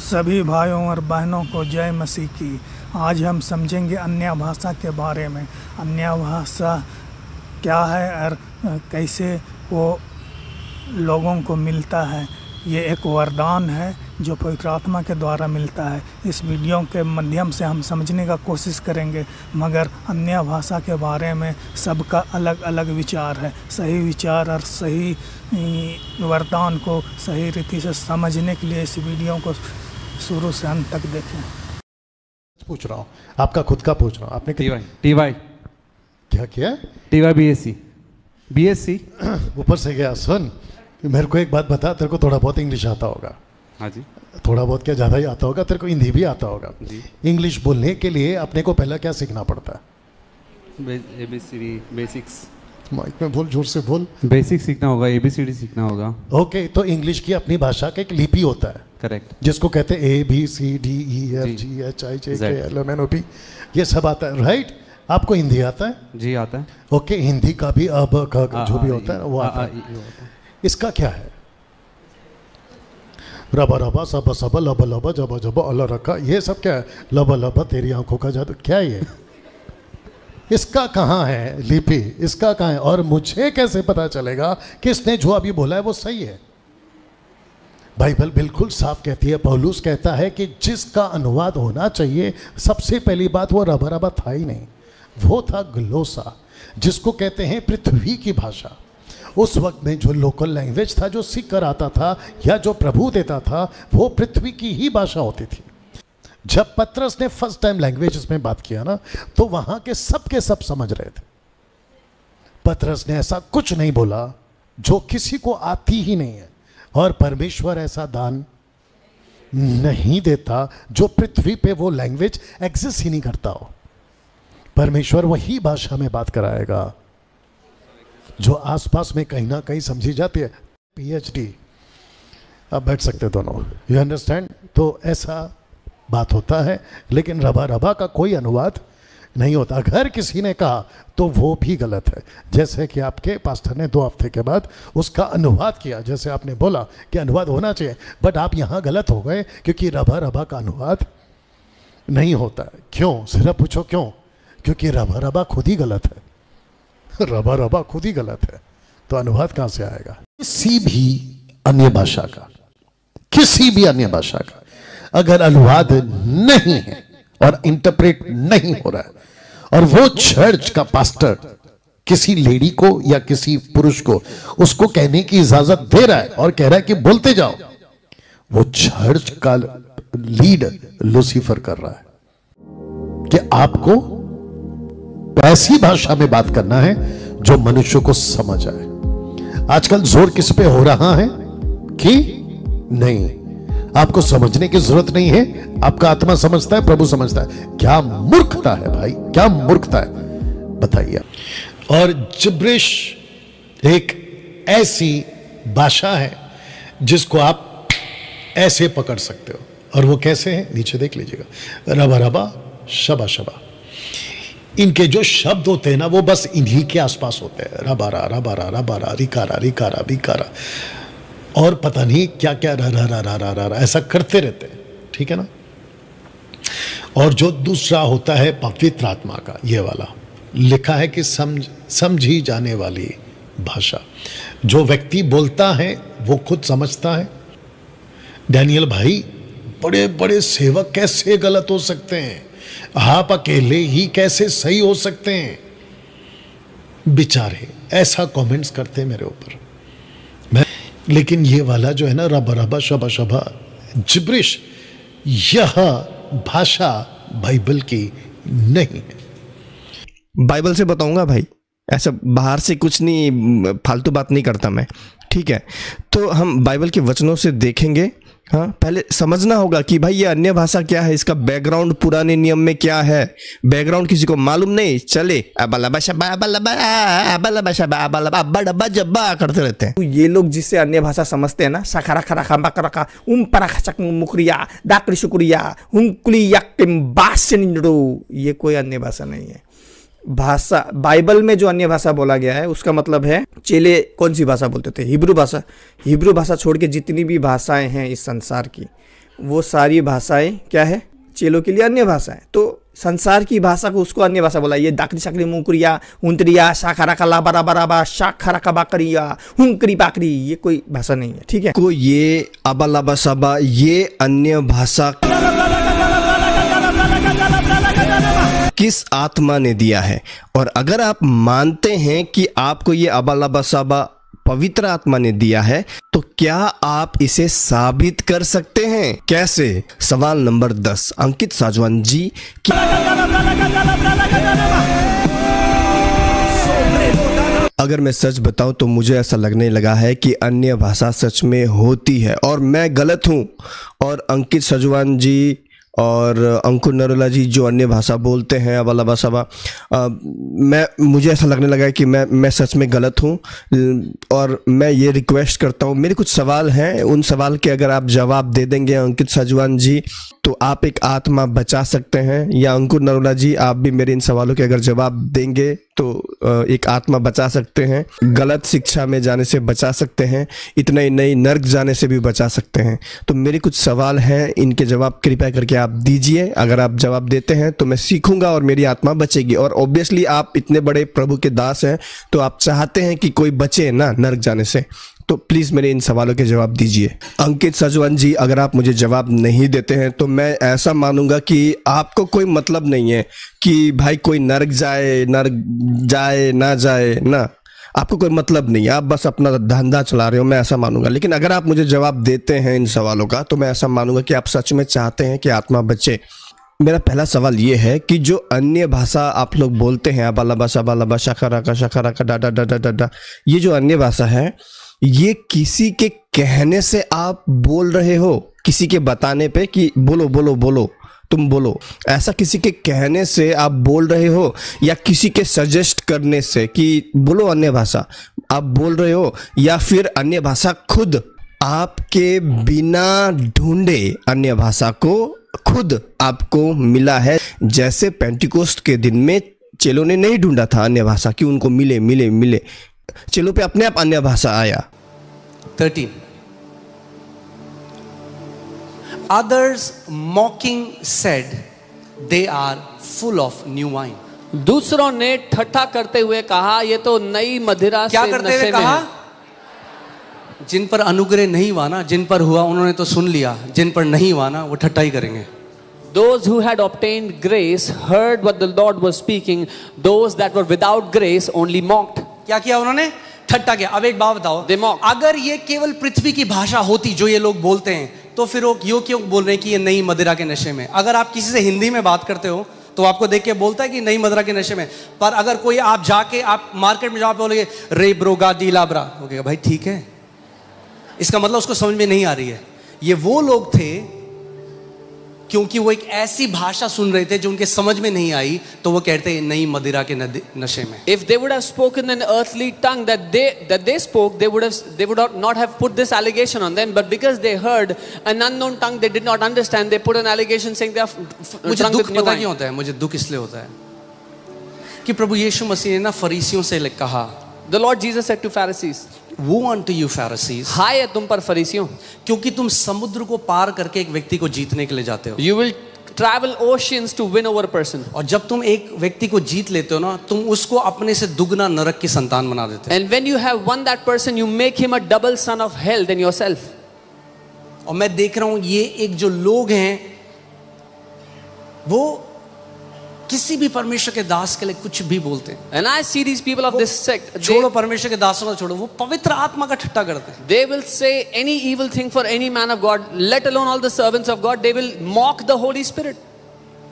सभी भाइयों और बहनों को जय मसीह की। आज हम समझेंगे अन्य भाषा के बारे में। अन्य भाषा क्या है और कैसे वो लोगों को मिलता है। ये एक वरदान है जो पवित्र आत्मा के द्वारा मिलता है। इस वीडियो के माध्यम से हम समझने का कोशिश करेंगे, मगर अन्य भाषा के बारे में सबका अलग अलग विचार है। सही विचार और सही वरदान को सही रीति से समझने के लिए इस वीडियो को शुरू से अंत तक देखें। पूछ रहा हूँ, आपका खुद का पूछ रहा हूँ। आपने टीवाई क्या किया? टीवाई बीएससी ऊपर से गया। सुन, मेरे को एक बात बता, तेरे को थोड़ा बहुत इंग्लिश आता होगा? हाँ जी। थोड़ा बहुत क्या, ज़्यादा ही आता होगा? तेरे को हिंदी भी आता होगा जी। इंग्लिश बोलने के लिए अपने को पहला क्या सीखना पड़ता है? ABCD basics. माइक में बोल, जोर से बोल। बेसिक सीखना होगा, ABCD सीखना होगा। ओके, तो इंग्लिश की अपनी भाषा का एक लिपि होता है, करेक्ट, जिसको कहते हैं ABCDEFGHIJKLMNOP। ये सब आता है, राइट? आपको हिंदी आता है? जी आता है। ओके, हिंदी का भी अब जो भी होता है वो आता है। इसका क्या है? रबा रबा सब सब लब लब जब जब अल रखा, ये सब क्या है? लब लब तेरी आंखों का जादू, क्या ये? इसका कहाँ है लिपि? इसका कहाँ है? और मुझे कैसे पता चलेगा कि इसने जो अभी बोला है वो सही है? बाइबल बिल्कुल साफ कहती है, पौलुस कहता है कि जिसका अनुवाद होना चाहिए, सबसे पहली बात वो रबा रबा था ही नहीं, वो था ग्लोसा, जिसको कहते हैं पृथ्वी की भाषा। उस वक्त में जो लोकल लैंग्वेज था, जो सीख कर आता था या जो प्रभु देता था, वो पृथ्वी की ही भाषा होती थी। जब पतरस ने फर्स्ट टाइम लैंग्वेज में बात किया ना, तो वहां के सब समझ रहे थे। पतरस ने ऐसा कुछ नहीं बोला जो किसी को आती ही नहीं है, और परमेश्वर ऐसा दान नहीं देता जो पृथ्वी पे वो लैंग्वेज एग्जिस्ट ही नहीं करता हो। परमेश्वर वही भाषा में बात कराएगा जो आसपास में कहीं ना कहीं समझी जाती है। PhD, अब बैठ सकते दोनों, यू अंडरस्टैंड? तो ऐसा बात होता है, लेकिन रबा रबा का कोई अनुवाद नहीं होता। अगर किसी ने कहा तो वो भी गलत है। जैसे कि आपके पास्टर ने 2 हफ्ते के बाद उसका अनुवाद किया, जैसे आपने बोला कि अनुवाद होना चाहिए, बट आप यहाँ गलत हो गए, क्योंकि रबा रबा का अनुवाद नहीं होता है। क्यों? सिर्फ पूछो क्यों? क्योंकि रबा रबा खुद ही गलत है। रबा रबा खुद ही गलत है, तो अनुवाद कहां से आएगा? किसी भी अन्य भाषा का, किसी भी अन्य भाषा का अगर अनुवाद नहीं है और इंटरप्रेट नहीं हो रहा है, और वो चर्च का पास्टर किसी लेडी को या किसी पुरुष को उसको कहने की इजाजत दे रहा है और कह रहा है कि बोलते जाओ, वो चर्च का लीड लूसीफर कर रहा है कि आपको ऐसी भाषा में बात करना है जो मनुष्य को समझ आए। आजकल जोर किस पे हो रहा है कि नहीं, आपको समझने की जरूरत नहीं है, आपका आत्मा समझता है, प्रभु समझता है। क्या मूर्खता है भाई, क्या मूर्खता है, बताइए। और जिब्रिश एक ऐसी भाषा है जिसको आप ऐसे पकड़ सकते हो, और वो कैसे है नीचे देख लीजिएगा। रबा रबा शबा शबा, इनके जो शब्द होते हैं ना, वो बस इन्हीं के आसपास होते हैं। रबारा रबारा रबारा रिकारा रिकारा बिकारा, और पता नहीं क्या क्या रा रा रा रा रा रा ऐसा करते रहते हैं, ठीक है ना? और जो दूसरा होता है पवित्र आत्मा का, ये वाला लिखा है कि समझी जाने वाली भाषा। जो व्यक्ति बोलता है वो खुद समझता है। डैनियल भाई, बड़े बड़े सेवक कैसे गलत हो सकते हैं? आप अकेले ही कैसे सही हो सकते हैं? बेचारे ऐसा कमेंट्स करते हैं मेरे ऊपर। लेकिन ये वाला जो है ना, रबा रबा शबा शबा, जिब्रिश, यह भाषा बाइबल की नहीं है। बाइबल से बताऊंगा भाई, ऐसा बाहर से कुछ नहीं, फालतू बात नहीं करता मैं, ठीक है? तो हम बाइबल के वचनों से देखेंगे। हाँ, पहले समझना होगा कि भाई ये अन्य भाषा क्या है, इसका बैकग्राउंड पुराने नियम में क्या है। बैकग्राउंड किसी को मालूम नहीं, चले करते रहते हैं। तो ये लोग जिससे अन्य भाषा समझते हैं ना, सखरा खरा खा खरा उम परा खचक मुकरिया दाकड़ी शुक्रिया हुंकुली यक्टिम बासनिंडो, ये कोई अन्य भाषा नहीं है। भाषा बाइबल में जो अन्य भाषा बोला गया है उसका मतलब है, चेले कौन सी भाषा बोलते थे? हिब्रू भाषा। हिब्रू भाषा छोड़ के जितनी भी भाषाएं हैं इस संसार की, वो सारी भाषाएं क्या है, चेलों के लिए अन्य भाषा है। तो संसार की भाषा को उसको अन्य भाषा बोला। ये दाकरी शाकरी मुंकुरिया उंतरिया शाखरा कला बरा बराबा शाखरा का बाकरिया हुंकरी बाकरी, ये कोई भाषा नहीं है, ठीक है। को ये अबलाबा सबा ये अन्य भाषा किस आत्मा ने दिया है? और अगर आप मानते हैं कि आपको ये अबलाबा सबा पवित्र आत्मा ने दिया है, तो क्या आप इसे साबित कर सकते हैं? कैसे? सवाल नंबर 10 अंकित साजवान जी की अगर मैं सच बताऊं तो मुझे ऐसा लगने लगा है कि अन्य भाषा सच में होती है और मैं गलत हूं। और अंकित साजवान जी और अंकुर नरोला जी जो अन्य भाषा बोलते हैं अबलाबा सबा, मुझे ऐसा लगने लगा है कि मैं सच में गलत हूँ। और मैं ये रिक्वेस्ट करता हूँ, मेरे कुछ सवाल हैं, उन सवाल के अगर आप जवाब दे देंगे अंकित साजवान जी तो आप एक आत्मा बचा सकते हैं, या अंकुर नरोला जी आप भी मेरे इन सवालों के अगर जवाब देंगे तो एक आत्मा बचा सकते हैं, गलत शिक्षा में जाने से बचा सकते हैं, इतना ही नहीं नर्क जाने से भी बचा सकते हैं। तो मेरे कुछ सवाल हैं, इनके जवाब कृपया करके आप दीजिए। अगर आप जवाब देते हैं तो मैं सीखूंगा और मेरी आत्मा बचेगी। और ऑब्वियसली आप इतने बड़े प्रभु के दास हैं तो आप चाहते हैं कि कोई बचे ना नर्क जाने से, तो प्लीज मेरे इन सवालों के जवाब दीजिए। अंकित साजवान जी अगर आप मुझे जवाब नहीं देते हैं तो मैं ऐसा मानूंगा कि आपको कोई मतलब नहीं है कि भाई कोई नर्क जाए ना जाए ना, आपको कोई मतलब नहीं है, आप बस अपना धंधा चला रहे हो, मैं ऐसा मानूंगा। लेकिन अगर आप मुझे जवाब देते हैं इन सवालों का तो मैं ऐसा मानूंगा कि आप सच में चाहते हैं कि आत्मा बचे। मेरा पहला सवाल ये है कि जो अन्य भाषा आप लोग बोलते हैं अबलाबा शबलाबा शखरा का डा, ये जो अन्य भाषा है ये किसी के कहने से आप बोल रहे हो, किसी के बताने पे कि बोलो बोलो बोलो तुम बोलो, ऐसा किसी के कहने से आप बोल रहे हो, या किसी के सजेस्ट करने से कि बोलो अन्य भाषा आप बोल रहे हो, या फिर अन्य भाषा खुद आपके बिना ढूंढे अन्य भाषा को खुद आपको मिला है? जैसे पेंटिकोस्ट के दिन में चेलों ने नहीं ढूंढा था अन्य भाषा कि उनको मिले मिले मिले, चेलों पे अपने आप अन्य भाषा आया। 13 Others mocking said they are full of new wine. दूसरों ने ठट्ठा करते हुए कहा ये तो नई मदिरा क्या से करते नशे हुए में कहा? है। जिन पर अनुग्रह नहीं हुआ ना, जिन पर हुआ उन्होंने तो सुन लिया, जिन पर नहीं हुआ ना वो ठट्ठा ही करेंगे। Those who had obtained grace heard what the Lord was speaking. Those that were without grace only mocked. क्या किया उन्होंने? ठट्ठा किया। अब एक बात बताओ, They mocked. अगर ये केवल पृथ्वी की भाषा होती जो ये लोग बोलते हैं तो फिर वो क्यों बोल रहे हैं कि ये नई मदिरा के नशे में? अगर आप किसी से हिंदी में बात करते हो तो आपको देख के बोलता है कि नई मदिरा के नशे में। पर अगर कोई आप जाके आप मार्केट में जाओ बोलोगे रे ब्रोगा दीलाब्रा, ओके भाई ठीक है, इसका मतलब उसको समझ में नहीं आ रही है। ये वो लोग थे क्योंकि वो एक ऐसी भाषा सुन रहे थे जो उनके समझ में नहीं आई, तो वो कहते हैं नई मदिरा के नशे में। If they would have spoken an earthly tongue that they spoke, they would not have put this allegation on them. But because they heard an unknown tongue they did not understand, they put an allegation saying they are मुझे drunk दुख with new पता wine. क्यों होता है? मुझे दुख इसलिए होता है कि प्रभु यीशु मसीह ने ना फरीसियों से कहा, The Lord Jesus said to Pharisees, Woe unto you Pharisees, हाय है तुम पर फरीसियों, क्योंकि तुम समुद्र को पार करके एक व्यक्ति को जीतने के लिए जाते हो। you will travel oceans to win over a person. और जब तुम एक व्यक्ति को जीत लेते हो ना, तुम उसको अपने से दुगना नरक की संतान बना देते हो। And when you have won that person, you make him a double son of hell than yourself. और मैं देख रहा हूं ये एक जो लोग हैं वो किसी भी परमेश्वर के दास के लिए कुछ भी बोलते हैं। And I see these people of this sect, छोड़ो परमेश्वर के दासों को छोड़ो, वो पवित्र आत्मा का ठट्ठा करते हैं। they will say any evil thing for any man of God, let alone all the servants of God. They will mock the Holy Spirit.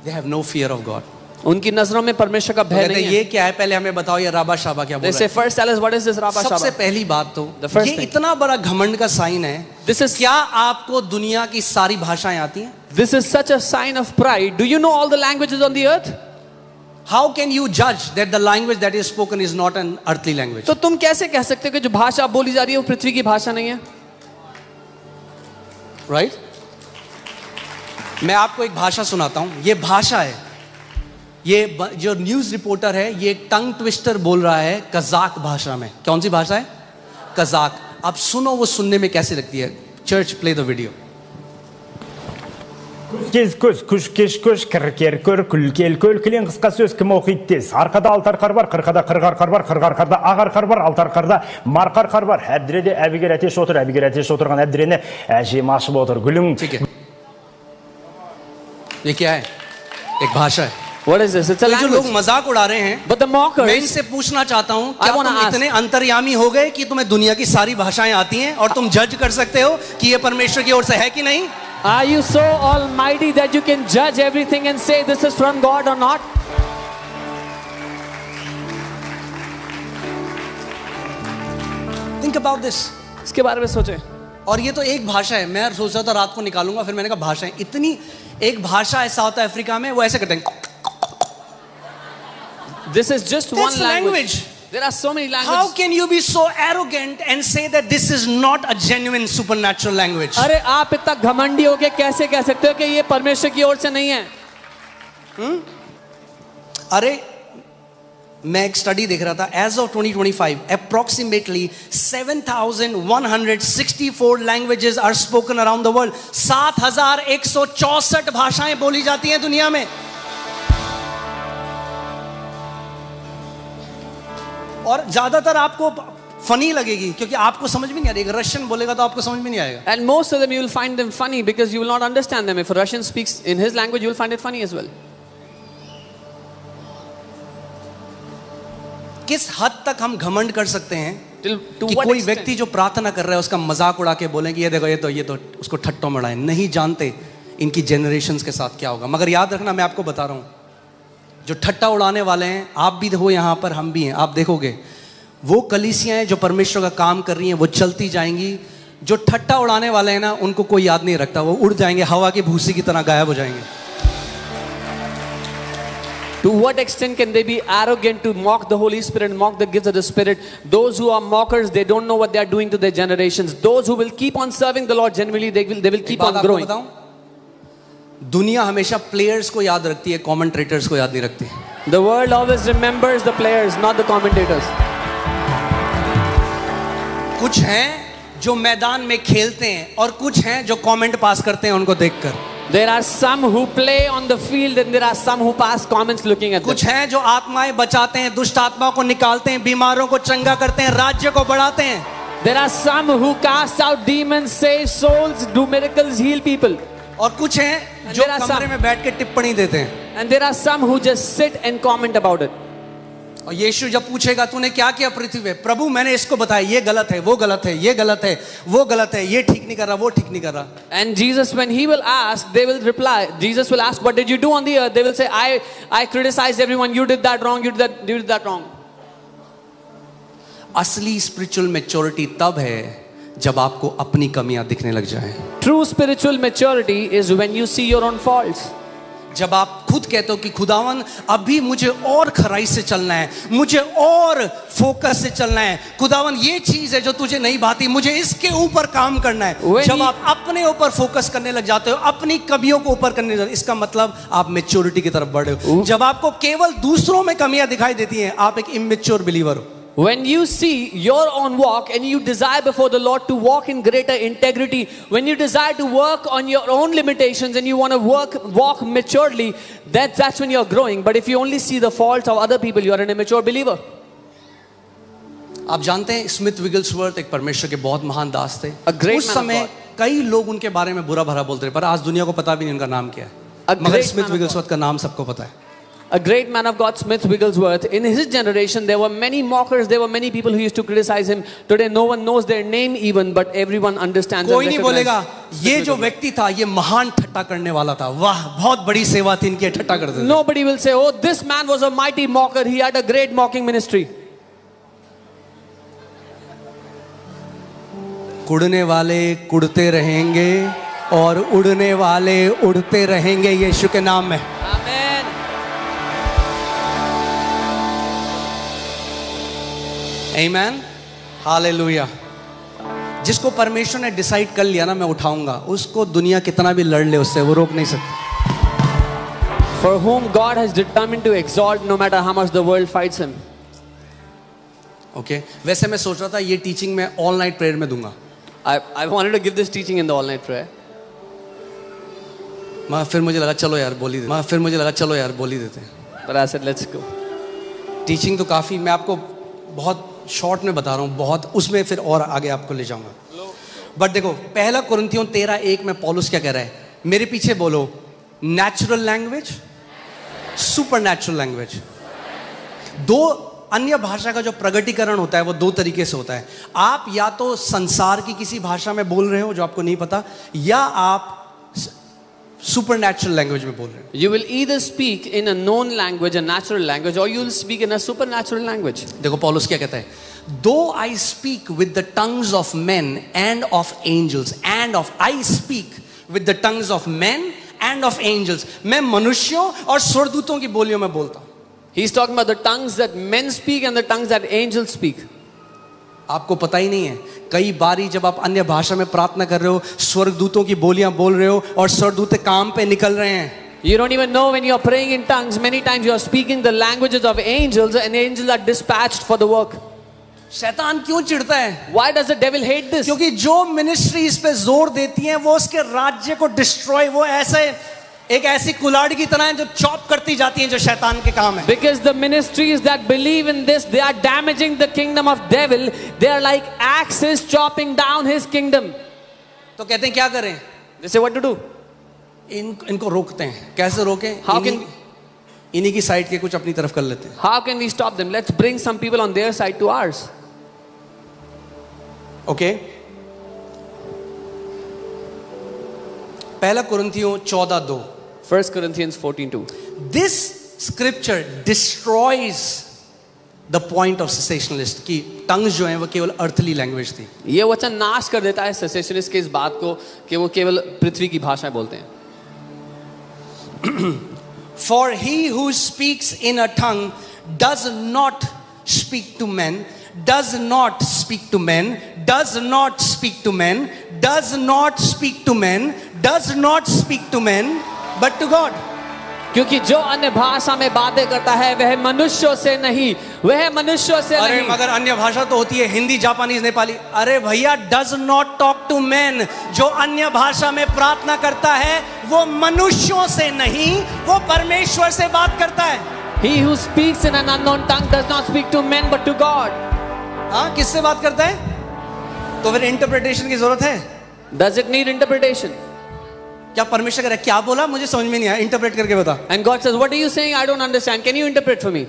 They have no fear of God. उनकी नजरों में परमेश्वर का भय नहीं ये है। क्या है? पहले हमें बताओ ये राबा शाबा क्या बोल They रहा say है? first tell us what is this Rabba सबसे Shaba. पहली बात तो The first ये thing. इतना बड़ा घमंड का साइन है। This is क्या आपको दुनिया की सारी भाषाएं आती हैं? This is such a sign of pride. Do you know all the languages on the earth? How can you judge that the language that is spoken is not an earthly language? तो तुम कैसे कह सकते हो कि जो भाषा बोली जा रही है वो पृथ्वी की भाषा नहीं है? Right? मैं आपको एक भाषा सुनाता हूं। ये भाषा है, ये जो न्यूज रिपोर्टर है ये टंग ट्विस्टर बोल रहा है कजाक भाषा में। कौन सी भाषा है? कजाक। आप सुनो वो सुनने में कैसी लगती है। Church play the video. кез көз, күш кеш көш, кір көр, күл кел көл, кілең қысқа сөз кім оқиды тез. Арқада алтар қар бар, қырқада қырғар бар, қырғар қарда ағар қар бар, алтар қарда марқар қар бар. Әбдіреде әбігер әтеш отыр, әбігер әтеш отырған әбдірені әжем ашып отыр. Гүлің. ठीक है, ये क्या है? एक भाषा है। What is this? It's a तो जो लोग language. मजाक उड़ा रहे हैं, But the mockers, मैं इनसे पूछना चाहता हूँ, I क्या wanna तुम ask- इतने अंतर्यामी हो गए कि तुम्हें दुनिया की सारी भाषाएं आती हैं और तुम जज कर सकते हो कि ये परमेश्वर की ओर से है कि नहीं? are you so almighty that you can judge everything and say this is from God or not? Think about this. इसके बारे में सोचें. और ये तो एक भाषा है, मैं सोच रहा था रात को निकालूंगा, फिर मैंने कहा भाषाएं इतनी, एक भाषा है साउथ अफ्रीका में, वो ऐसे करते हैं. This is just That's one language. language. There are so many How languages. can you be so arrogant and say that this is not a genuine supernatural language? अरे आप इतना घमंडी होके कैसे कह सकते हो कि ये परमेश्वर की ओर से नहीं है? अरे मैं एक स्टडी देख रहा था, as of 2025 approximately 7,164 languages are spoken around the world. 7,164 भाषाएं बोली जाती हैं दुनिया में. और ज्यादातर आपको फनी लगेगी क्योंकि आपको समझ में नहीं आ रही. अगर रशियन बोलेगा तो आपको समझ में नहीं आएगा. And most of them you will find them funny because you will not understand them. If a Russian speaks in his language, you will find it funny as well. किस हद तक हम घमंड कर सकते हैं To कि what कोई extent? व्यक्ति जो प्रार्थना कर रहा है उसका मजाक उड़ा के बोलेंगे ये देखो ये तो उसको ठट्टों में उड़ाएं. नहीं जानते इनकी जनरेशंस के साथ क्या होगा. मगर याद रखना, मैं आपको बता रहा हूं, जो ठट्टा उड़ाने वाले हैं, आप भी हो यहां पर, हम भी हैं. आप देखोगे वो कलीसियां हैं जो परमेश्वर का काम कर रही हैं, वो चलती जाएंगी. जो ठट्टा उड़ाने वाले हैं ना, उनको कोई याद नहीं रखता, वो उड़ जाएंगे, हवा की भूसी की तरह गायब हो जाएंगे. To what extent can they be arrogant to mock the Holy Spirit and mock the gifts of the Spirit? Those who are mockers, they don't know what they are doing to their generations. Those who will keep on serving the Lord, genuinely they will keep बात on आपको growing. बताऊं, दुनिया हमेशा players को याद रखती है, commentators को याद नहीं रखती. The world always remembers the players, not the commentators. कुछ हैं जो मैदान में खेलते हैं और कुछ हैं जो कमेंट पास करते हैं उनको देखकर. There are some who play on the field and there are some who pass comments looking at them. कुछ हैं जो आत्माएं बचाते हैं, दुष्ट आत्माओं को निकालते हैं, बीमारों को चंगा करते हैं, राज्य को बढ़ाते हैं. There are some who cast out demons, save souls, do miracles, heal people. और कुछ हैं And जो there are कमरे some- में बैठ के टिप्पणी देते हैं. And there are some who just sit and comment about it. और यीशु जब पूछेगा तूने क्या किया पृथ्वी पे, प्रभु मैंने इसको बताया, ये गलत है, वो गलत है, ये गलत है, वो गलत है, ये ठीक नहीं कर रहा, वो ठीक नहीं कर रहा. And Jesus, when he will ask, they will reply. Jesus will ask, what did you do on the earth? They will say, I criticized everyone. You did that wrong. You did that wrong. असली spiritual maturity तब है जब आपको अपनी कमियां दिखने लग जाएं. True spiritual maturity is when you see your own faults. जब आप खुद कहते हो कि खुदावन अभी मुझे और खराई से चलना है, मुझे और फोकस से चलना है, खुदावन ये चीज है जो तुझे नहीं भाती, मुझे इसके ऊपर काम करना है. When जब he- आप अपने ऊपर फोकस करने लग जाते हो, अपनी कमियों को ऊपर करने लग जाते हो, इसका मतलब आप मैच्योरिटी की तरफ बढ़ रहे हो. जब आपको केवल दूसरों में कमियां दिखाई देती हैं, आप एक इमैच्योर बिलीवर हो. When you see your own walk and you desire before the Lord to walk in greater integrity, when you desire to work on your own limitations and you want to walk maturely, that's when you're growing. But if you only see the faults of other people, you are an immature believer. आप जानते हैं Smith Wigglesworth एक परमेश्वर के बहुत महान दास थे. A great उस man of समय God. कई लोग उनके बारे में बुरा भला बोलते रहे, पर आज दुनिया को पता भी नहीं उनका नाम क्या A है. मगर great Smith man of Wigglesworth का नाम सबको पता है. A great man of God, Smith Wigglesworth, in his generation, there were many mockers, there were many people who used to criticize him. Today, no one knows their name even, but everyone understands and कोई नहीं बोलेगा recognizes ये Smith जो Wigglesworth. व्यक्ति था ये महान ठट्टा करने वाला था, वाह बहुत बड़ी सेवा थी इनकी, ठट्टा करते थे. Nobody will say, oh, this man was a mighty mocker, he had a great mocking ministry. कुड़ने वाले कुड़ते रहेंगे और उड़ने वाले उड़ते रहेंगे यीशु के नाम में. Amen. आमीन, हालेलुया. जिसको परमेश्वर ने डिसाइड कर लिया ना मैं उठाऊंगा, उसको दुनिया कितना भी लड़ ले उससे वो रोक नहीं सकती. For whom God has determined to exalt, no matter how much the world fights him. Okay वैसे मैं सोच रहा था ये टीचिंग मैं ऑल नाइट प्रेयर में दूंगा. I wanted to give this teaching in the all-night prayer. फिर मुझे लगा चलो यार बोल ही देते हैं। But I said, let's go. Teaching तो काफ़ी, मैं आपको बहुत शॉर्ट में बता रहा हूँ, बहुत उसमें फिर और आगे आपको ले जाऊंगा। बट देखो पहला कुरिन्थियों 13:1 में पौलुस क्या कह रहा है, मेरे पीछे बोलो, natural language, super natural language. दो अन्य भाषा का जो प्रगटीकरण होता है वो दो तरीके से होता है। आप या तो संसार की किसी भाषा में बोल रहे हो जो आपको नहीं पता, या आप सुपर नेचुरल लैंग्वेज में बोल रहे हो। You will either speak in a known language, a natural language, or you will speak in a supernatural language. देखो पौलुस क्या कहता है, Though I speak with the tongues of men and of angels, I speak with the tongues of men and of angels. मैं मनुष्यों और स्वर्गदूतों की बोलियों में बोलता हूँ। He's talking about the tongues that men speak and the tongues that angels speak. आपको पता ही नहीं है, कई बारी जब आप अन्य भाषा में प्रार्थना कर रहे हो, स्वर्गदूतों की बोलियां बोल रहे हो और स्वर्गदूत काम पे निकल रहे हैं। You don't even know when you're praying in tongues. Many times you are speaking the languages of angels, and angels are dispatched for the work. शैतान क्यों चिढ़ता है? Why does the devil hate this? क्योंकि जो ministry इस पे जोर देती है वो उसके राज्य को डिस्ट्रॉय, वो ऐसे एक ऐसी कुल्हाड़ी की तरह है जो चॉप करती जाती है, जो शैतान के काम है। Because the ministries that believe in this, they are damaging the kingdom of devil. They are like axes chopping down his kingdom. तो कहते हैं क्या करें? They say what to do? इनको रोकते हैं। कैसे रोकें? How can इन्हीं की साइड के कुछ अपनी तरफ कर लेते हैं। How can we stop them? Let's bring some people on their side to ours. Okay? पहला कुरिन्थियों 14:2। 1 Corinthians 14:2. This scripture destroys the point of cessationalist कि टंग्स जो हैं वो केवल अर्थली लैंग्वेज थी। ये वचन नाश कर देता है सेसेशनिस्ट के इस बात को कि वो केवल पृथ्वी की भाषाएं बोलते हैं। For he who speaks in a tongue does not speak to men, does not speak to men, does not speak to men, does not speak to men, does not speak to men, but to God. क्योंकि जो अन्य भाषा में बातें करता है वह मनुष्यों से नहीं, वह मनुष्यों से अरे नहीं। मगर अन्य भाषा तो होती है हिंदी, जापानीज, नेपाली। अरे भैया, does not talk to men, जो अन्य भाषा में प्रार्थना करता है वो मनुष्यों से नहीं, वो परमेश्वर से बात करता है। He who speaks in an unknown tongue does not speak to men but to God. हाँ, किससे बात करता है? तो फिर इंटरप्रिटेशन की जरूरत है। Does it need interpretation? क्या परमेश्वर कह रहा है, क्या बोला मुझे समझ में नहीं आया, इंटरप्रेट करके बता। And God says, what are you saying? I don't understand. Can you interpret for me?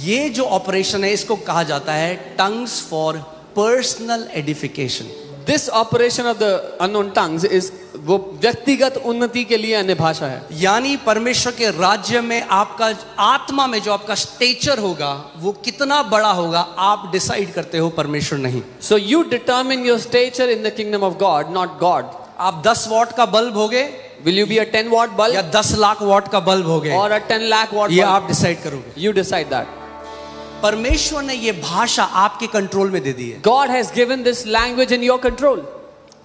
ये जो ऑपरेशन है इसको कहा जाता है tongues for personal edification. This operation of the unknown tongues is वो व्यक्तिगत उन्नति के लिए अन्य भाषा है। यानी परमेश्वर के राज्य में आपका आत्मा में जो आपका स्टेचर होगा वो कितना बड़ा होगा आप डिसाइड करते हो, परमेश्वर नहीं। So you determine your stature in the kingdom of God, not God. आप 10 वॉट का बल्ब होगे, Will you be a 10 watt bulb या 10 लाख वॉट का बल्ब होगे, or a 10 lakh watt ये bulb? आप डिसाइड करोगे। You decide that. परमेश्वर ने ये भाषा आपके कंट्रोल में दे दी है। God has given this language in your control.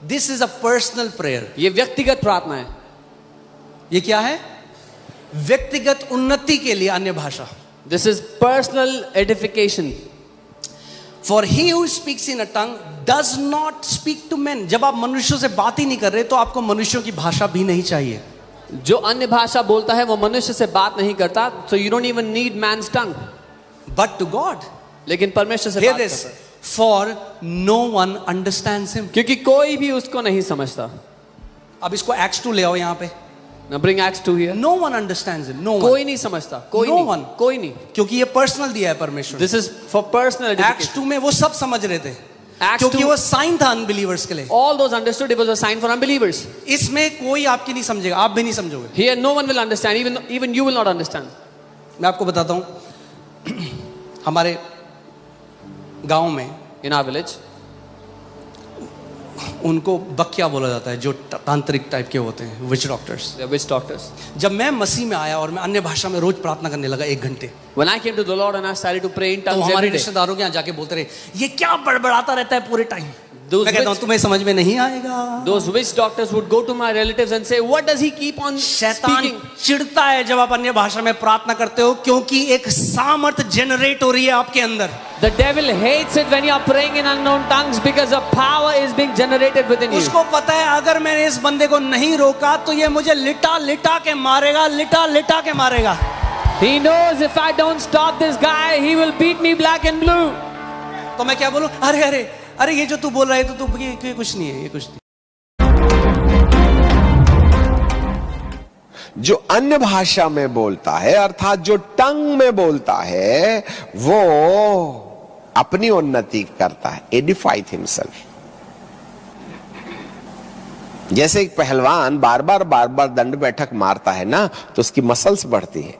This is a personal prayer. ये व्यक्तिगत प्रार्थना है। ये क्या है? व्यक्तिगत उन्नति के लिए अन्य भाषा। This is personal edification. For he who speaks in a tongue does not speak to men. जब आप मनुष्यों से बात ही नहीं कर रहे तो आपको मनुष्यों की भाषा भी नहीं चाहिए। जो अन्य भाषा बोलता है वो मनुष्य से बात नहीं करता, so you don't even need man's tongue. But to God. लेकिन परमेश्वर से Hear बात this. करता है। For no one understands him. क्योंकि कोई भी उसको नहीं समझता। अब इसको Acts 2 ले आओ यहाँ पे। Now bring Acts 2 here. No one understands him. No one. कोई नहीं समझता, कोई No नहीं, one. कोई नहीं। क्योंकि ये पर्सनल दिया है परमेश्वर। This is for personal Acts edification. 2 में वो सब समझ रहे थे, Acts क्योंकि 2 वो साइन था अनबिलीवर्स के लिए। all those understood it was a sign for unbelievers. इसमें कोई आपकी नहीं समझेगा, आप भी नहीं समझोगे। Here no one will understand, even you will not understand. मैं आपको बताता हूँ, हमारे गांव में In our village, उनको बकिया बोला जाता है, जो तांत्रिक टाइप के होते हैं, विच doctors. they are witch doctors. जब मैं मसीह में आया और मैं अन्य भाषा में रोज प्रार्थना करने लगा 1 घंटे, When I came to the Lord and I started to pray in तो tongues हमारे every day, रिश्तेदारों के यहाँ जाके बोलते रहे, ये क्या बड़बड़ाता रहता है पूरे टाइम। मैं कहता हूँ तुम्हें समझ में नहीं आएगा। Those witch doctors would go to my relatives and say, what does he keep on शैतान speaking? चिढ़ता है जब आप अन्य भाषा में प्रार्थना करते हो, क्योंकि एक सामर्थ जनरेट हो रही है आपके अंदर। The devil hates it when you are praying in unknown tongues because a power is being generated within you. उसको पता है अगर मैंने इस बंदे को नहीं रोका तो ये मुझे लिटा लिटा के मारेगा, लिटा लिटा के मारेगा। He knows if I don't stop this guy, he will beat me black and blue. तो मैं क्या बोलूं? अरे अरे अरे ये जो तू बोल रहा है तो ये कुछ नहीं है, ये कुछ नहीं। जो अन्य भाषा में बोलता है अर्थात जो टंग में बोलता है वो अपनी उन्नति करता है, एडिफाइड हिमसेल्फ। जैसे एक पहलवान बार बार दंड बैठक मारता है ना तो उसकी मसल्स बढ़ती है,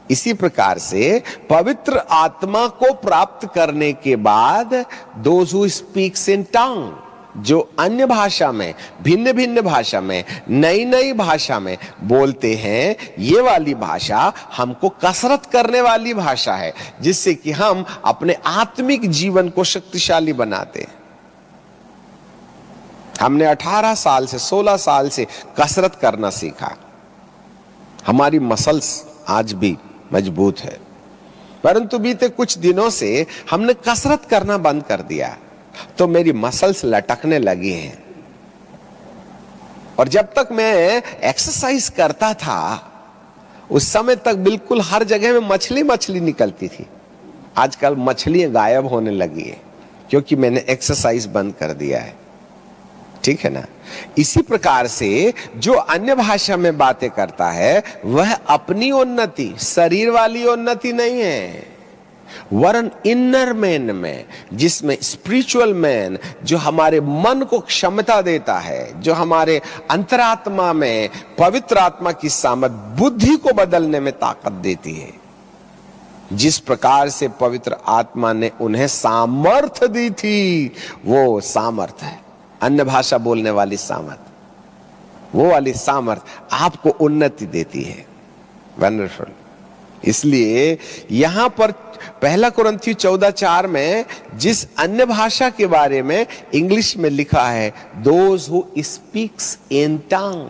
इसी प्रकार से पवित्र आत्मा को प्राप्त करने के बाद दोज हु स्पीक्स इन टंग, जो अन्य भाषा में, भिन्न भिन्न भाषा में, नई नई भाषा में बोलते हैं, ये वाली भाषा हमको कसरत करने वाली भाषा है, जिससे कि हम अपने आत्मिक जीवन को शक्तिशाली बनाते हैं। हमने 18 साल से 16 साल से कसरत करना सीखा, हमारी मसल्स आज भी मजबूत है, परंतु बीते कुछ दिनों से हमने कसरत करना बंद कर दिया तो मेरी मसल्स लटकने लगी हैं। और जब तक मैं एक्सरसाइज करता था उस समय तक बिल्कुल हर जगह में मछली मछली निकलती थी, आजकल मछलियां गायब होने लगी है क्योंकि मैंने एक्सरसाइज बंद कर दिया है। ठीक है ना? इसी प्रकार से जो अन्य भाषा में बातें करता है वह अपनी उन्नति, शरीर वाली उन्नति नहीं है, वरन इनर मैन में, जिसमें स्पिरिचुअल मैन, जो हमारे मन को क्षमता देता है, जो हमारे अंतरात्मा में पवित्र आत्मा की सामर्थ, बुद्धि को बदलने में ताकत देती है। जिस प्रकार से पवित्र आत्मा ने उन्हें सामर्थ दी थी, वो सामर्थ है, अन्य भाषा बोलने वाली सामर्थ, वो वाली सामर्थ आपको उन्नति देती है। वंडरफुल। इसलिए यहां पर 1 कुरिन्थियों 14:4 में जिस अन्य भाषा के बारे में इंग्लिश में लिखा है, दोज हु स्पीक्स इन टंग,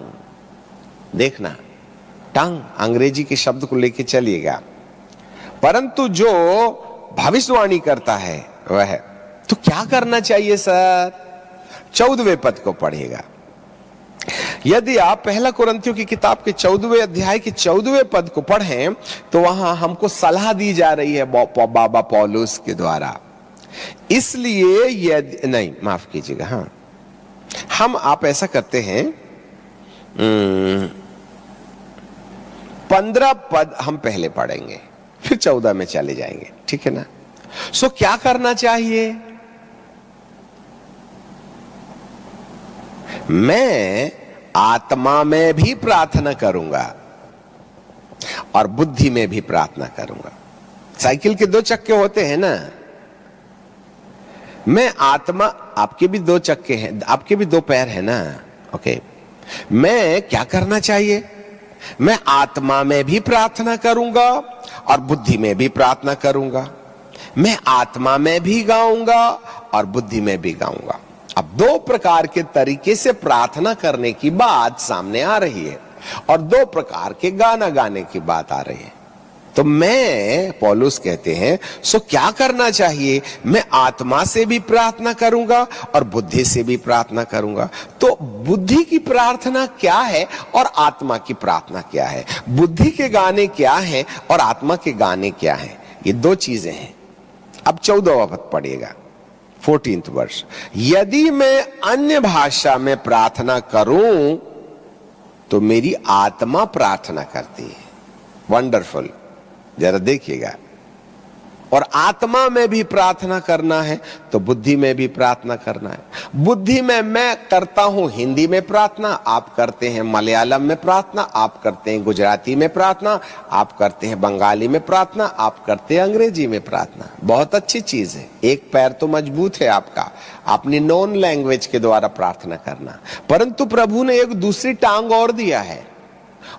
देखना टंग अंग्रेजी के शब्द को लेके चलिएगा, परंतु जो भविष्यवाणी करता है वह, तो क्या करना चाहिए सर? 14वें पद को पढ़ेगा। यदि आप 1 कुरिन्थियों की किताब के 14वें अध्याय के 14वें पद को पढ़ें तो वहां हमको सलाह दी जा रही है बाबा पौलुस के द्वारा। इसलिए यदि नहीं, माफ कीजिएगा, हाँ, आप ऐसा करते हैं, 15 पद हम पहले पढ़ेंगे फिर 14 में चले जाएंगे, ठीक है ना? सो क्या करना चाहिए? मैं आत्मा में भी प्रार्थना करूंगा और बुद्धि में भी प्रार्थना करूंगा। साइकिल के 2 चक्के होते हैं ना, मैं आत्मा, आपके भी 2 चक्के हैं, आपके भी 2 पैर हैं ना, ओके। मैं क्या करना चाहिए? मैं आत्मा में भी प्रार्थना करूंगा और बुद्धि में भी प्रार्थना करूंगा। मैं आत्मा में भी गाऊंगा और बुद्धि में भी गाऊंगा। अब 2 प्रकार के तरीके से प्रार्थना करने की बात सामने आ रही है और 2 प्रकार के गाना गाने की बात आ रही है। तो मैं, पौलुस कहते हैं, सो क्या करना चाहिए? मैं आत्मा से भी प्रार्थना करूंगा और बुद्धि से भी प्रार्थना करूंगा। तो बुद्धि की प्रार्थना क्या है और आत्मा की प्रार्थना क्या है? बुद्धि के गाने क्या है और आत्मा के गाने क्या है? ये 2 चीजें हैं। अब 14वां पद पढ़िएगा, 14th वर्ष। यदि मैं अन्य भाषा में प्रार्थना करूं तो मेरी आत्मा प्रार्थना करती है। वंडरफुल, जरा देखिएगा। और आत्मा में भी प्रार्थना करना है तो बुद्धि में भी प्रार्थना करना है। बुद्धि में मैं करता हूं हिंदी में प्रार्थना, आप करते हैं मलयालम में प्रार्थना, आप करते हैं गुजराती में प्रार्थना, आप करते हैं बंगाली में प्रार्थना, आप करते हैं अंग्रेजी में प्रार्थना। बहुत अच्छी चीज है, एक पैर तो मजबूत है आपका, अपनी नॉन लैंग्वेज के द्वारा प्रार्थना करना। परंतु प्रभु ने एक दूसरी टांग और दिया है,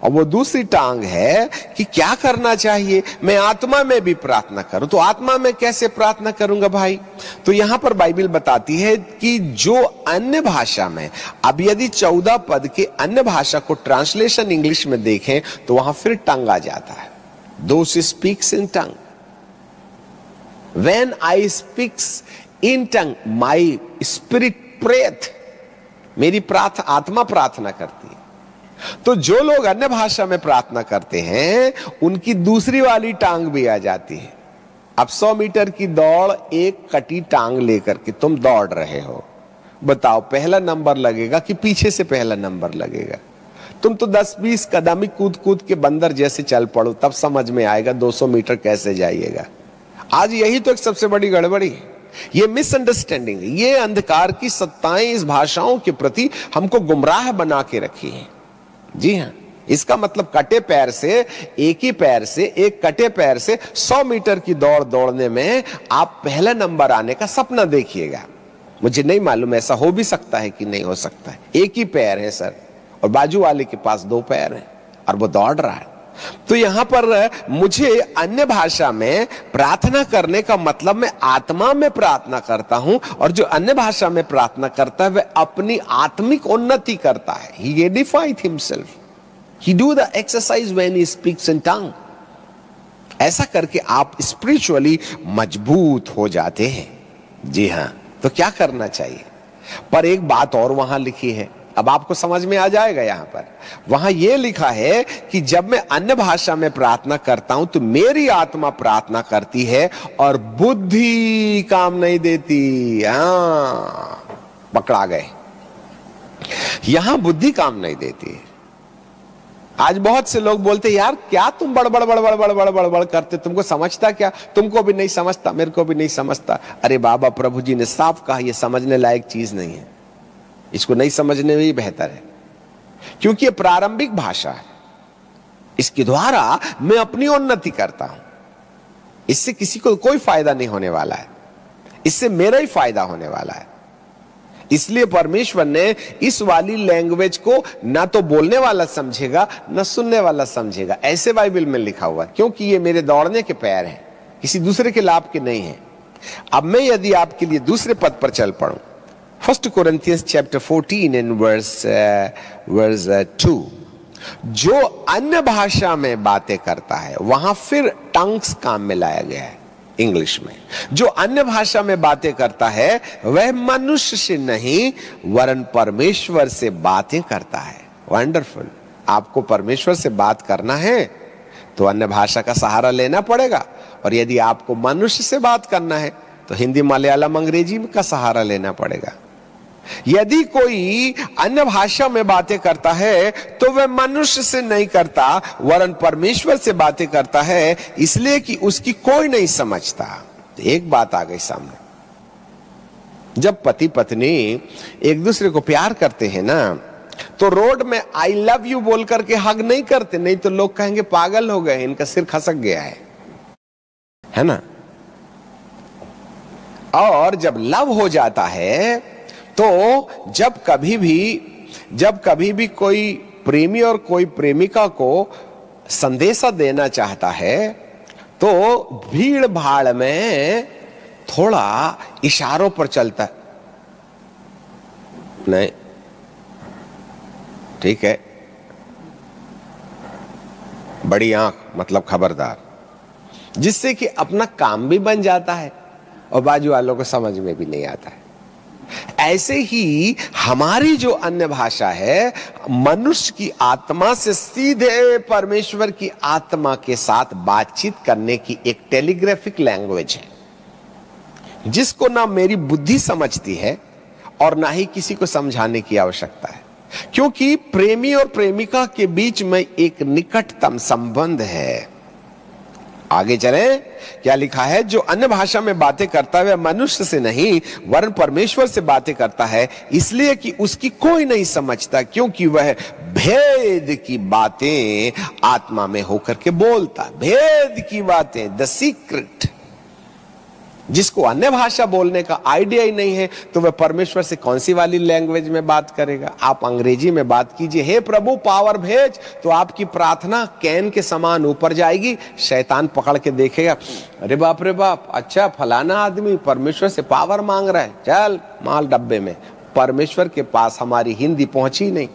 और वो दूसरी टांग है कि क्या करना चाहिए, मैं आत्मा में भी प्रार्थना करूं। तो आत्मा में कैसे प्रार्थना करूंगा भाई? तो यहां पर बाइबल बताती है कि जो अन्य भाषा में, अब यदि 14 पद के अन्य भाषा को ट्रांसलेशन इंग्लिश में देखें तो वहां फिर टंग आ जाता है, those speaks in tongue, when I speaks in tongue my spirit prayeth, मेरी आत्मा प्रार्थना करती है। तो जो लोग अन्य भाषा में प्रार्थना करते हैं उनकी दूसरी वाली टांग भी आ जाती है। अब 100 मीटर की दौड़ एक कटी टांग लेकर के तुम दौड़ रहे हो, बताओ पहला नंबर लगेगा कि पीछे से पहला नंबर लगेगा? तुम तो 10-20 कदम ही कूद कूद के बंदर जैसे चल पड़ो, तब समझ में आएगा 200 मीटर कैसे जाइएगा। आज यही तो एक सबसे बड़ी गड़बड़ी है, ये मिसअंडरस्टैंडिंग, ये अंधकार की सत्ताएं इस भाषाओं के प्रति हमको गुमराह बना के रखी है। जी हां, इसका मतलब कटे पैर से, एक ही पैर से, एक कटे पैर से 100 मीटर की दौड़ दौड़ने में आप पहला नंबर आने का सपना देखिएगा। मुझे नहीं मालूम ऐसा हो भी सकता है कि नहीं हो सकता है। एक ही पैर है सर, और बाजू वाले के पास 2 पैर हैं और वो दौड़ रहा है। तो यहां पर मुझे अन्य भाषा में प्रार्थना करने का मतलब मैं आत्मा में प्रार्थना करता हूं, और जो अन्य भाषा में प्रार्थना करता है वह अपनी आत्मिक उन्नति करता है। He edified himself. He do the exercise when he speaks in tongue. ऐसा करके आप स्पिरिचुअली मजबूत हो जाते हैं। जी हां, तो क्या करना चाहिए? पर एक बात और वहां लिखी है, अब आपको समझ में आ जाएगा। यहां पर वहां यह लिखा है कि जब मैं अन्य भाषा में प्रार्थना करता हूं तो मेरी आत्मा प्रार्थना करती है और बुद्धि काम नहीं देती। पकड़ा गए, यहां बुद्धि काम नहीं देती। आज बहुत से लोग बोलते यार क्या तुम बड़ करते, तुमको समझता क्या? तुमको भी नहीं समझता, मेरे को भी नहीं समझता। अरे बाबा, प्रभु जी ने साफ कहा यह समझने लायक चीज नहीं है, इसको नहीं समझने में ही बेहतर है, क्योंकि ये प्रारंभिक भाषा है। इसके द्वारा मैं अपनी उन्नति करता हूं, इससे किसी को कोई फायदा नहीं होने वाला है, इससे मेरा ही फायदा होने वाला है। इसलिए परमेश्वर ने इस वाली लैंग्वेज को ना तो बोलने वाला समझेगा ना सुनने वाला समझेगा, ऐसे बाइबल में लिखा हुआ है, क्योंकि ये मेरे दौड़ने के पैर हैं, किसी दूसरे के लाभ के नहीं है। अब मैं यदि आपके लिए दूसरे पद पर चल पड़ूं, 1 Corinthians chapter 14 and verse 2, जो अन्य भाषा में बातें करता है, वहां फिर टंग्स काम में लाया गया है इंग्लिश में। जो अन्य भाषा में बातें करता है वह मनुष्य से नहीं वरन परमेश्वर से बातें करता है। वंडरफुल। आपको परमेश्वर से बात करना है तो अन्य भाषा का सहारा लेना पड़ेगा, और यदि आपको मनुष्य से बात करना है तो हिंदी, मलयालम, अंग्रेजी का सहारा लेना पड़ेगा। यदि कोई अन्य भाषा में बातें करता है तो वह मनुष्य से नहीं करता वरन परमेश्वर से बातें करता है, इसलिए कि उसकी कोई नहीं समझता। तो एक बात आ गई सामने, जब पति पत्नी एक दूसरे को प्यार करते हैं ना, तो रोड में आई लव यू बोल करके हग नहीं करते, नहीं तो लोग कहेंगे पागल हो गए, इनका सिर खसक गया है ना। और जब लव हो जाता है तो जब कभी भी कोई प्रेमी और कोई प्रेमिका को संदेशा देना चाहता है तो भीड़ भाड़ में थोड़ा इशारों पर चलता है। नहीं, ठीक है, बड़ी आंख मतलब खबरदार, जिससे कि अपना काम भी बन जाता है और बाजू वालों को समझ में भी नहीं आता है। ऐसे ही हमारी जो अन्य भाषा है मनुष्य की आत्मा से सीधे परमेश्वर की आत्मा के साथ बातचीत करने की एक टेलीग्राफिक लैंग्वेज है, जिसको ना मेरी बुद्धि समझती है और ना ही किसी को समझाने की आवश्यकता है, क्योंकि प्रेमी और प्रेमिका के बीच में एक निकटतम संबंध है। आगे चलें, क्या लिखा है? जो अन्य भाषा में बातें करता है वह मनुष्य से नहीं वरन परमेश्वर से बातें करता है, इसलिए कि उसकी कोई नहीं समझता, क्योंकि वह भेद की बातें आत्मा में होकर के बोलता। भेद की बातें, द सीक्रेट। जिसको अन्य भाषा बोलने का आइडिया ही नहीं है, तो वह परमेश्वर से कौन सी वाली लैंग्वेज में बात करेगा। आप अंग्रेजी में बात कीजिए, हे प्रभु पावर भेज, तो आपकी प्रार्थना कैन के समान ऊपर जाएगी। शैतान पकड़ के देखेगा, अरे बाप रे बाप, अच्छा फलाना आदमी परमेश्वर से पावर मांग रहा है, चल माल डब्बे में। परमेश्वर के पास हमारी हिंदी पहुंची नहीं,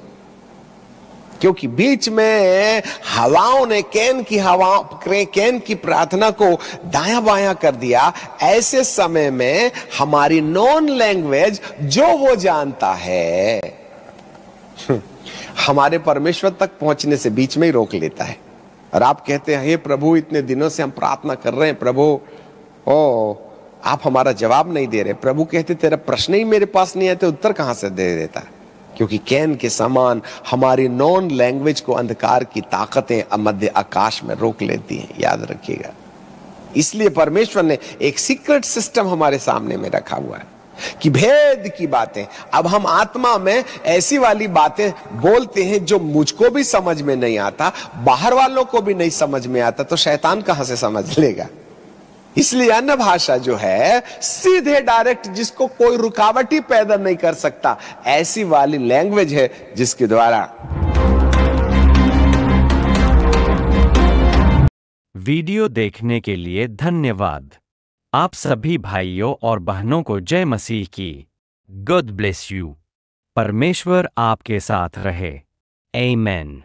क्योंकि बीच में हवाओं ने कैन की प्रार्थना को दायां बायां कर दिया। ऐसे समय में हमारी नॉन लैंग्वेज जो वो जानता है हमारे परमेश्वर तक पहुंचने से बीच में ही रोक लेता है। और आप कहते हैं, हे प्रभु इतने दिनों से हम प्रार्थना कर रहे हैं, प्रभु आप हमारा जवाब नहीं दे रहे। प्रभु कहते तेरा प्रश्न ही मेरे पास नहीं है, तो उत्तर कहां से दे देता है। क्योंकि कैन के समान हमारी नॉन लैंग्वेज को अंधकार की ताकतें मध्य आकाश में रोक लेती हैं, याद रखिएगा। इसलिए परमेश्वर ने एक सीक्रेट सिस्टम हमारे सामने में रखा हुआ है कि भेद की बातें। अब हम आत्मा में ऐसी वाली बातें बोलते हैं जो मुझको भी समझ में नहीं आता, बाहर वालों को भी नहीं समझ में आता, तो शैतान कहां से समझ लेगा। इसलिए अन्य भाषा जो है सीधे डायरेक्ट, जिसको कोई रुकावट ही पैदा नहीं कर सकता, ऐसी वाली लैंग्वेज है जिसके द्वारा। वीडियो देखने के लिए धन्यवाद। आप सभी भाइयों और बहनों को जय मसीह की। God bless you. परमेश्वर आपके साथ रहे। आमीन।